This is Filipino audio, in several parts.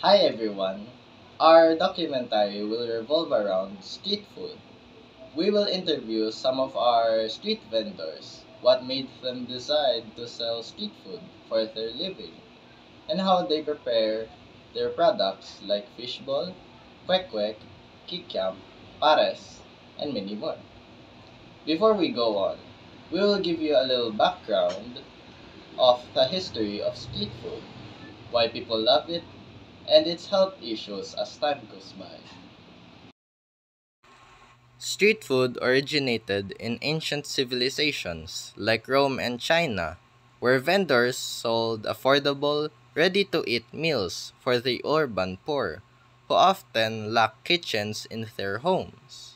Hi everyone. Our documentary will revolve around street food. We will interview some of our street vendors, what made them decide to sell street food for their living, and how they prepare their products like fishball, kwek kwek, kikiam, pares, and many more. Before we go on, we will give you a little background of the history of street food, why people love it, and its health issues as time goes by. Street food originated in ancient civilizations like Rome and China, where vendors sold affordable, ready to eat meals for the urban poor, who often lack kitchens in their homes.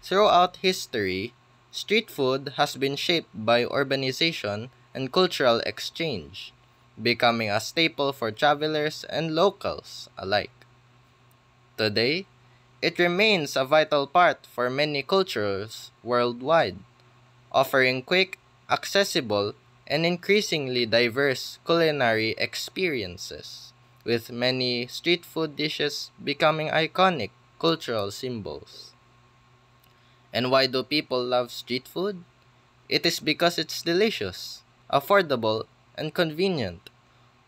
Throughout history, street food has been shaped by urbanization and cultural exchange, becoming a staple for travelers and locals alike. Today, it remains a vital part for many cultures worldwide, offering quick, accessible, and increasingly diverse culinary experiences, with many street food dishes becoming iconic cultural symbols. And why do people love street food? It is because it's delicious, affordable, and convenient,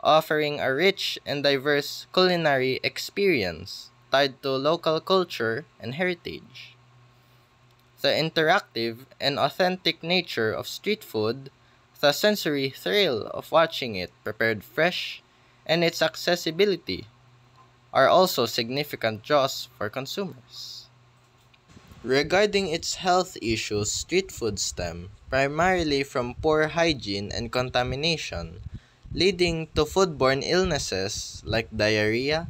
offering a rich and diverse culinary experience tied to local culture and heritage. The interactive and authentic nature of street food, the sensory thrill of watching it prepared fresh, and its accessibility are also significant draws for consumers. Regarding its health issues, street food stem primarily from poor hygiene and contamination, leading to foodborne illnesses like diarrhea,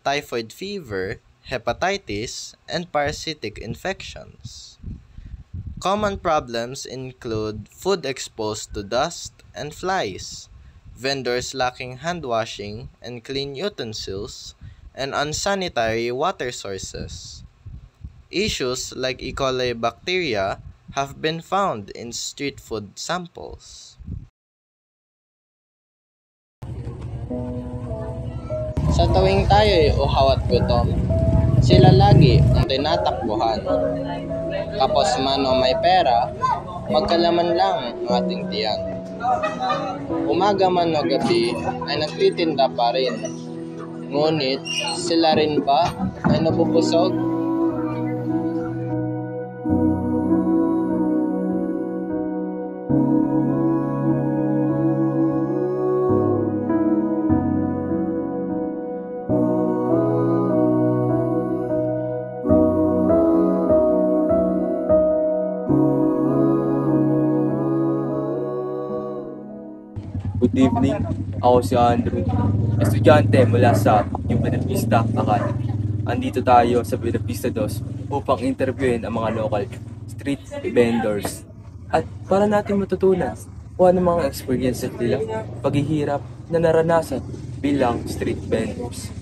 typhoid fever, hepatitis, and parasitic infections. Common problems include food exposed to dust and flies, vendors lacking hand washing and clean utensils, and unsanitary water sources. Issues like E. coli bacteria have been found in street food samples. Sa tuwing tayo'y uhaw at gutom, sila lagi ang tinatakbuhan. Kapos man o may pera, magkalaman lang ang ating tiyan. Umaga man o gabi ay nagtitinda pa rin. Ngunit sila rin ba ay nabubusog? Good evening. Ako si Andrew, estudyante mula sa New Benavista Academy. Andito tayo sa Benavista 2 upang interviewin ang mga local street vendors. At para natin matutunan kung ano mga experiences nila, paghihirap na naranasan bilang street vendors.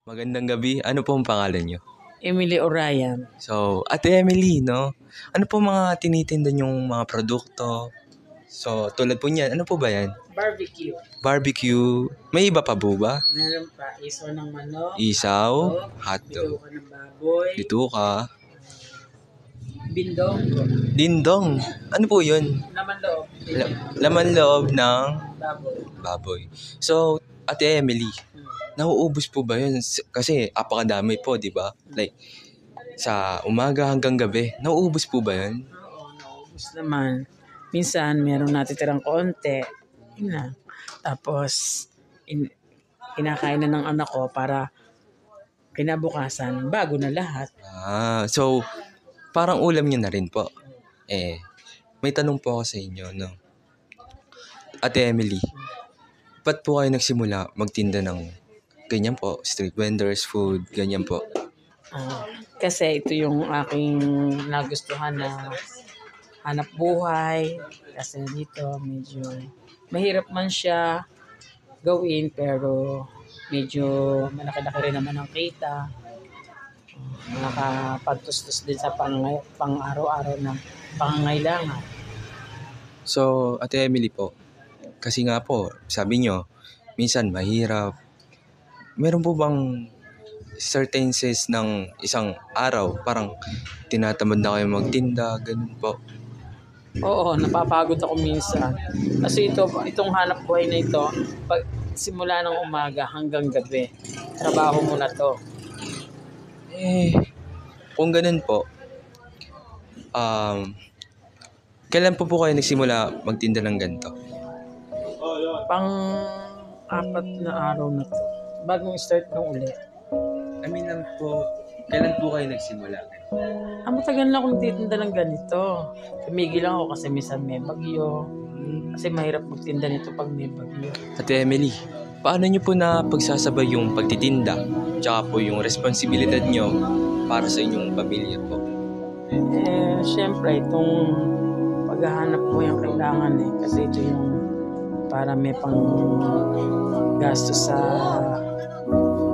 Magandang gabi. Ano po ang pangalan niyo? Emily Orion. So, Ate Emily, no? Ano po mga tinitinda niyong mga produkto? So, tulad po niyan, ano po ba yan? Barbecue. Barbecue. May iba pa po ba? Meron pa. Isaw ng manok. Isaw, hotdog, Bituka ng baboy. bituka, Bindong. dindong. Ano po yun? Naman loob. Laman loob ng Baboy. baboy. So, Ate Emily, nauubos po ba yun? Kasi apakadami po, di ba? Like, sa umaga hanggang gabi, nauubos po ba yun? Oo, naubos naman. Minsan, meron natitirang konti. Yun na. Tapos, kinakain na ng anak ko para kinabukasan, bago na lahat. So, parang ulam niyo na rin po. May tanong po ako sa inyo, no? Ate Emily, ba't po kayo nagsimula magtinda ng ganyan po, street vendors, food, ganyan po? Kasi ito yung aking nagustuhan na hanap buhay. Kasi dito medyo mahirap man siya gawin, pero medyo malaki-laki rin naman ang kita. Nakapagtustos din sa pang-araw-araw na pangangailangan. So, Ate Emily po, kasi nga po, sabi nyo, minsan mahirap, meron po bang certain sense ng isang araw, parang tinatamad na kayo magtinda, ganun po? Oo, napapagod ako minsan. Kasi itong hanap buhay na ito, pag simula ng umaga hanggang gabi, trabaho mo na to. Eh, kung ganun po, kailan po kayo nagsimula magtinda ng ganito? Pang-apat na araw na to. Bagong start nung uli. I mean lang po, kailan po kayo nagsimula? Matagal na akong titinda ng ganito. Tumigil lang ako kasi minsan may bagyo. Kasi mahirap magtinda nito pag may bagyo. Ate Emily, paano niyo po na pagsasabay yung pagtitinda tsaka po yung responsibilidad niyo para sa inyong pamilya po? Siyempre, itong paghahanap mo yung kailangan kasi ito yung para may pang gasto sa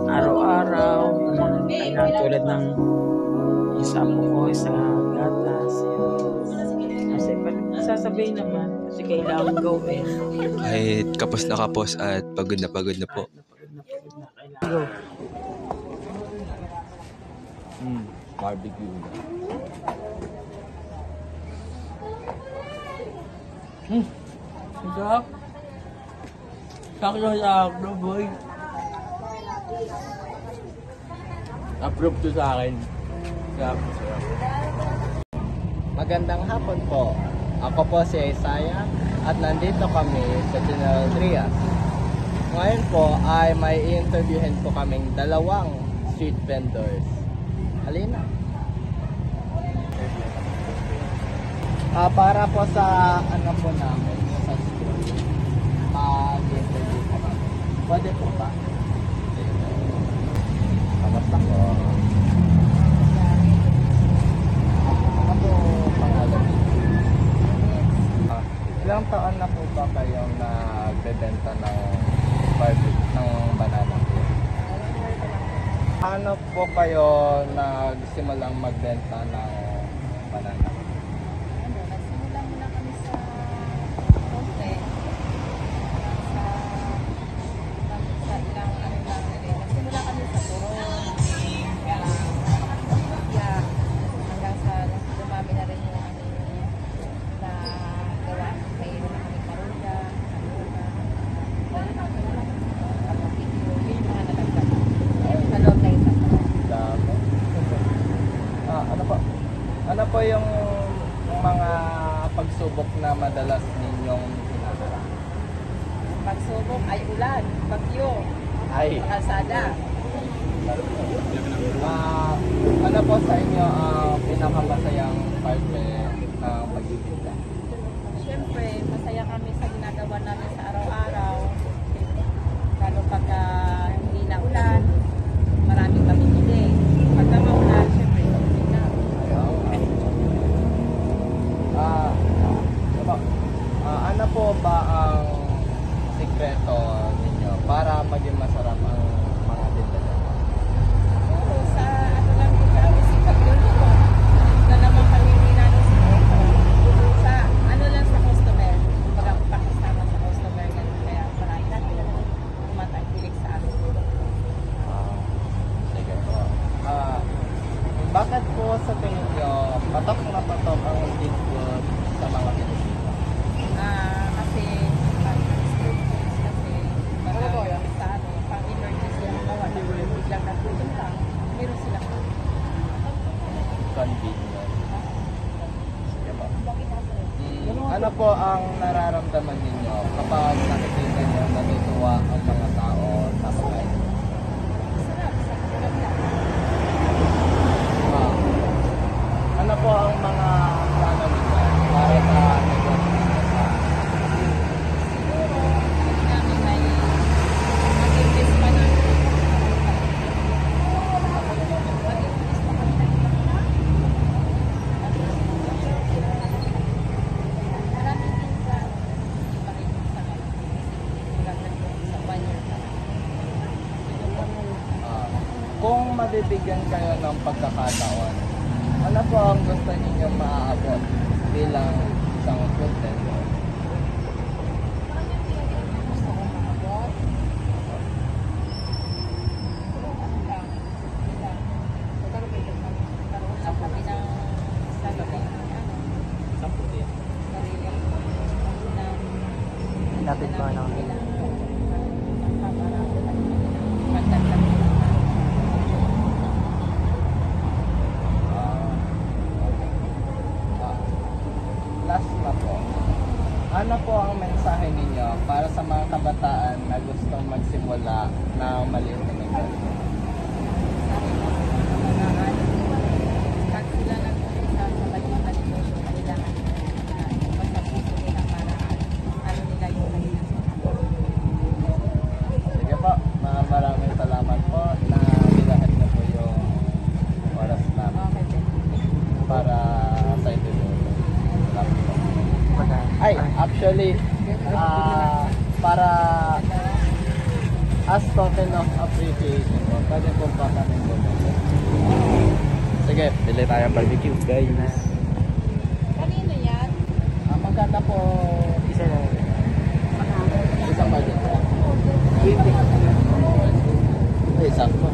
araw-araw, yung mga kailangan tulad ng isa po ko, sa gatas. Kasi sasabay naman kasi kailangan gawin. Kahit kapos na kapos at pagod na pagod na po. Pagod na kailangan. Go. Barbecue. Sarap. Sakto, boy. Approve to sa akin. Sarap. Magandang hapon po. Ako po si Isaiah at nandito kami sa General Trias. Ngayon po ay may i-interviewin po kaming dalawang street vendors. Halina. Para po sa ano po namin, sa school, mag-interview po kami. Pwede po ba? Kamusta po? Ano po pangalan niyo? Ilang taon na po ba kayong nagbebenta ng banana po? Ano po kayo nagsimulang magbenta ng banana? Nagsimula muna kami sa Ponte. Sa ilang ano lang rin. Nagsimula kami sa Turon. Hanggang sa dumami na rin yung na gawa. Mayroon na kami paruga. Yung mga nalagdag. Sa loob na isang Dami. Ano po yung mga pagsubok na madalas ninyong hinaharap? pagsubok ay ulan, bagyo, Ay, kalsada. ano po sa inyo ang pinakamasayang parte ng pagtitinda? Siyempre, masaya kami sa ginagawa namin sa araw-araw. Lalo pag hindi na ulan, maraming mamimili. Pagka maulan, siyempre, hindi na. Ano po ba ang sikreto ninyo para maging masarap ang mga tinda niyo? Pero sa ano lang po kami, si pagluluto. Na naman kami ninano si sa ano lang sa customer. Pag pakisama sa customer ganun. Kaya marami natin tumatangkilik sa amin. Sige po. Bakit po sa tingin niyo patok na patok ang street food sa mga Pilipino? Kasi street foods kasi marami sa ano, pang emergency ang gawa na biglang natulog ka. Meron silang Convenient. Sige po. Ano po ang nararamdaman ninyo kapag nakikita niyo natutuwa ang mga tao sa pagkain? sarap sa pakiramdam. Ano po ang mga plano ninyo para sa negosyo ninyo sa Siguro, namin may mag-invest pa na. Mag-invest pa kami. Maraming minsan, maraming sa sa 1 year pa. kung mabibigyan kayo ng pagkakataon, ano po ang gusto ninyo maaabot bilang isang food vendor? Gusto ko maabot. naman na gustong magsimula ng maliit na negosyo? Pag sila nag-umpisa sa maliit na negosyo, kailangan basta puso nila para ano nila yung kanilang Sige po, maraming salamat po na nilahat na po yung oras namin okay din. para sa interview. Salamat po. Ay, actually, para as token of appreciation po, pwede po pa kami bumili. Sige, bili tayong barbecue, guys. Kanino yan? Magkano po Isa na. isang barbecue? 20. Ay, sakto.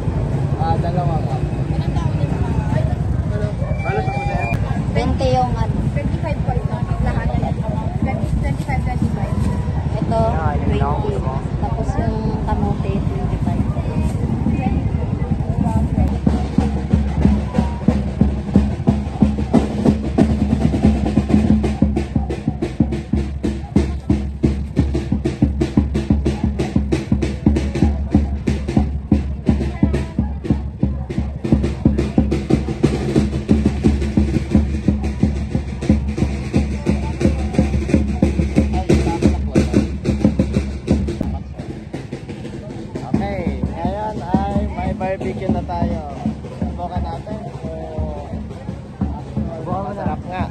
Dalawa nga. Ilang taon din naman? 20 yung ano. 25 po ito. Lahat yan. 25, 25. Ito, 20. Tapos yung kamote, 25. Okay, ngayon ay may barbecue na tayo. Subukan natin kung masarap nga.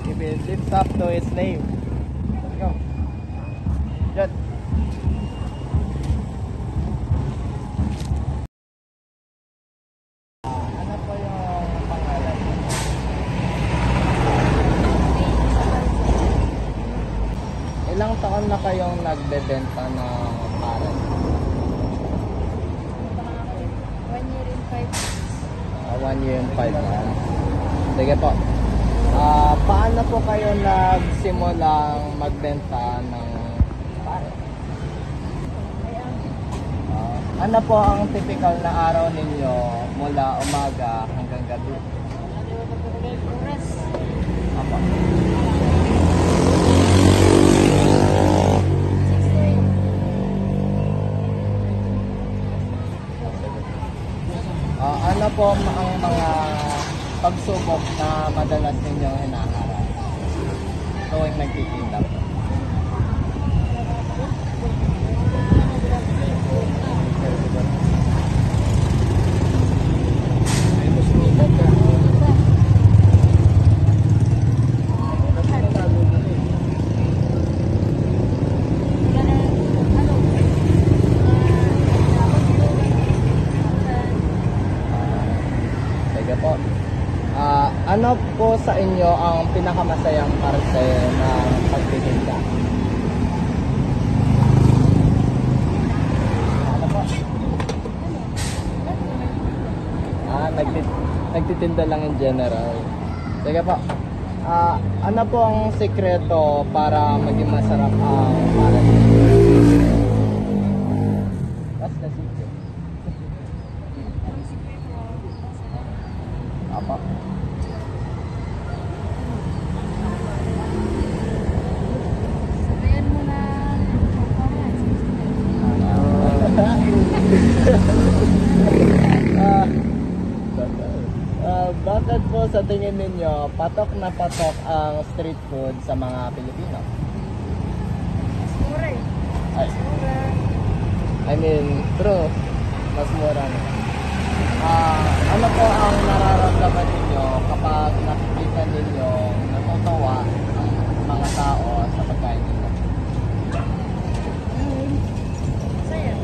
If it lives up to its name. Let's go. Good. Ano po yung pangalan? Ilang taon na kayong nagbebenta ng parang? 1 year and 5 months. 1 year and 5 months. Sige po. Paano po kayo nagsimulang magbenta ng parang? Ano po ang typical na araw ninyo mula umaga hanggang gabi? Oras. Apa? 6 to 8. Ano po ang mga pagsubok na madalas ninyong hinaharap tuwing nagtitinda po? Sige po. Ano po sa inyo ang pinakamasayang parte ng pagtitinda? Ano po? Nagtitinda lang in general. Sige po. Ano po ang sikreto para maging masarap ang parang? What's the secret? Apa? Sabayan mo na. Bakit po sa tingin ninyo patok na patok ang street food sa mga Pilipino? Mura eh. Ay, I mean, true. Mas mura na. Ano po ang nararamdaman ninyo kapag nakikita ninyo natutuwa ang mga tao sa pagkain nila? Saya.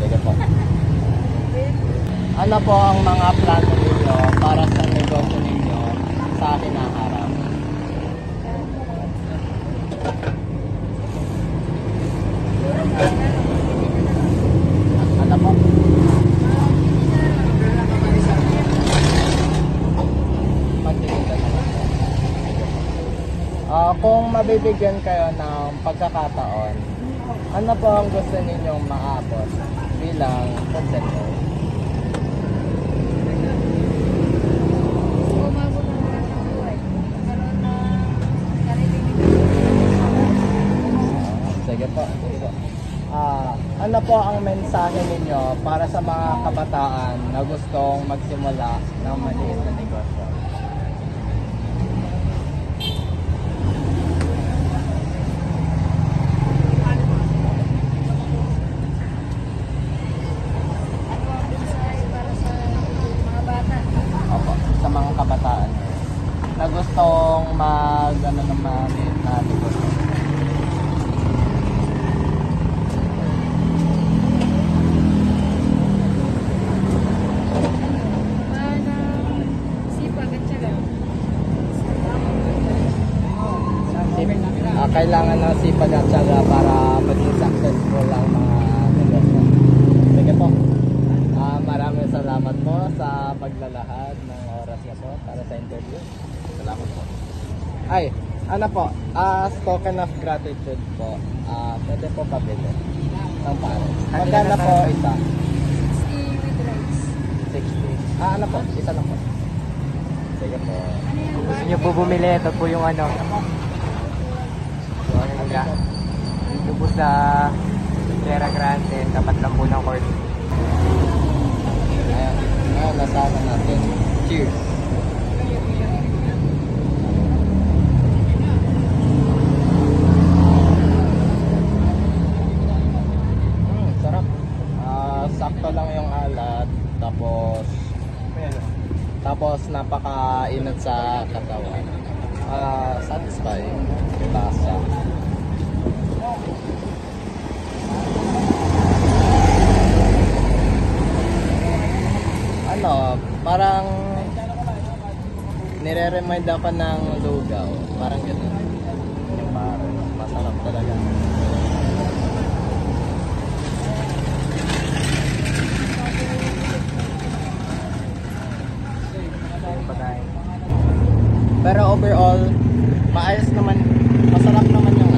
Sige po. Ano po ang mga plano ninyo para sa negosyo ninyo sa hinaharap? Ano po? Magtitinda naman po. Kung mabibigyan kayo ng pagkakataon, ano po ang gusto ninyong maabot bilang content? po ang mensahe ninyo para sa mga kabataan na gustong magsimula ng maliit na negosyo? Opo, sa mga kabataan na gustong ng maliit na negosyo. Kailangan ng sipag at syaga para maging successful ang mga negosyo. Sige po. Maraming salamat po sa paglalahad ng oras na po para sa interview. Salamat po. Ay, ano po, as token of gratitude po, pwede po pabili ng pare. Magkano po isa? 60 with rice. 60. Ano po, isa lang po. Sige po. Gusto nyo po bumili, ito po yung ano. Dito po sa Sierra Grande, tapat lang po ng court. Ayan, nasama natin. Cheers! Sarap. Sakto lang yung alat, tapos napakainat sa katawan. Satisfying. Lasa. Parang nire-remind ako ng lugaw. Parang gano'n. Yung parang masarap talaga. Pero overall, maayos naman, masarap naman yung